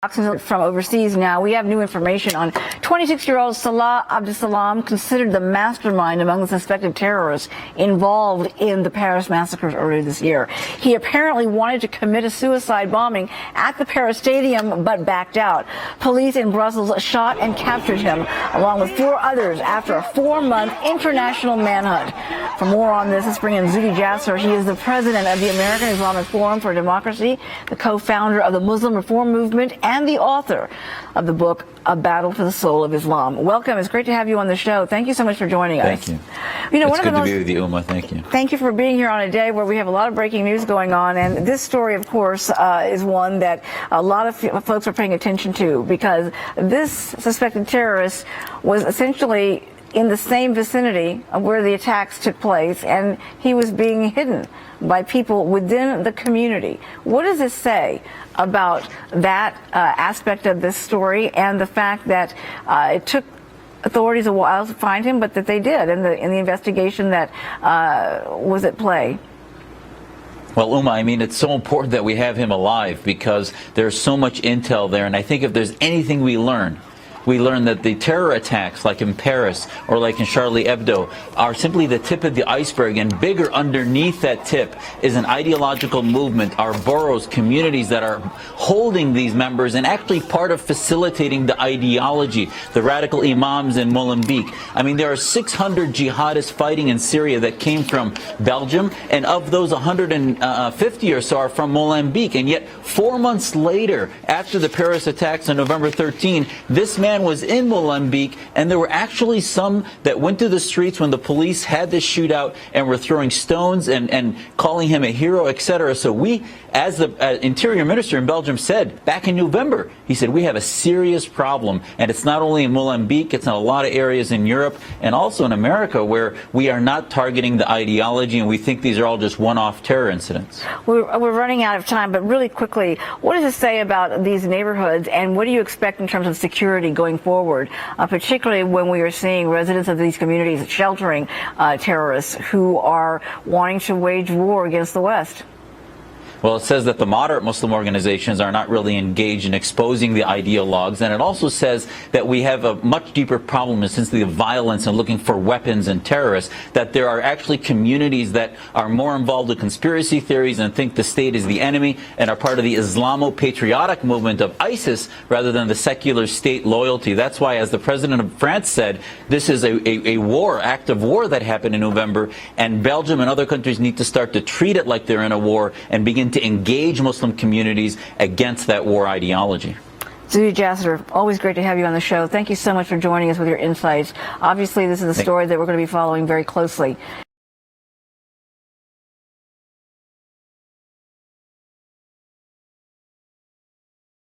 From overseas now, we have new information on 26-year-old Salah Abdeslam, considered the mastermind among the suspected terrorists involved in the Paris massacres earlier this year. He apparently wanted to commit a suicide bombing at the Paris stadium, but backed out. Police in Brussels shot and captured him, along with 4 others, after a 4-month international manhunt. For more on this, let's bring in Jasser. He is the president of the American Islamic Forum for Democracy, the co-founder of the Muslim Reform Movement, and the author of the book, A Battle for the Soul of Islam. Welcome. It's great to have you on the show. Thank you so much for joining us. Thank you. It's good to be with you, Uma. Thank you. Thank you for being here on a day where we have a lot of breaking news going on. And this story, of course, is one that a lot of folks are paying attention to, because this suspected terrorist was essentially in the same vicinity of where the attacks took place, and he was being hidden by people within the community. What does this say about that aspect of this story, and the fact that it took authorities a while to find him, but that they did in the investigation that was at play? Well, Uma, I mean, it's so important that we have him alive, because there's so much intel there, and I think if there's anything we learn that the terror attacks, like in Paris or like in Charlie Hebdo, are simply the tip of the iceberg, and bigger underneath that tip is an ideological movement, our boroughs, communities that are holding these members and actually part of facilitating the ideology, the radical imams in Molenbeek. I mean, there are 600 jihadists fighting in Syria that came from Belgium, and of those 150 or so are from Molenbeek, and yet 4 months later, after the Paris attacks on November 13, this man was in Molenbeek, and there were actually some that went to the streets when the police had this shootout and were throwing stones and calling him a hero, etc. So we, as the Interior Minister in Belgium said back in November, he said, we have a serious problem, and it's not only in Molenbeek, it's in a lot of areas in Europe and also in America where we are not targeting the ideology, and we think these are all just one-off terror incidents. We're running out of time, but really quickly, what does it say about these neighborhoods, and what do you expect in terms of security going forward, particularly when we are seeing residents of these communities sheltering terrorists who are wanting to wage war against the West? Well, it says that the moderate Muslim organizations are not really engaged in exposing the ideologues, and it also says that we have a much deeper problem since the violence and looking for weapons and terrorists, that there are actually communities that are more involved with conspiracy theories and think the state is the enemy and are part of the Islamo-patriotic movement of ISIS rather than the secular state loyalty. That's why, as the president of France said, this is a war, act of war that happened in November, and Belgium and other countries need to start to treat it like they're in a war and begin to engage Muslim communities against that war ideology. Jasser, always great to have you on the show. Thank you so much for joining us with your insights. Obviously, this is a story that we're going to be following very closely.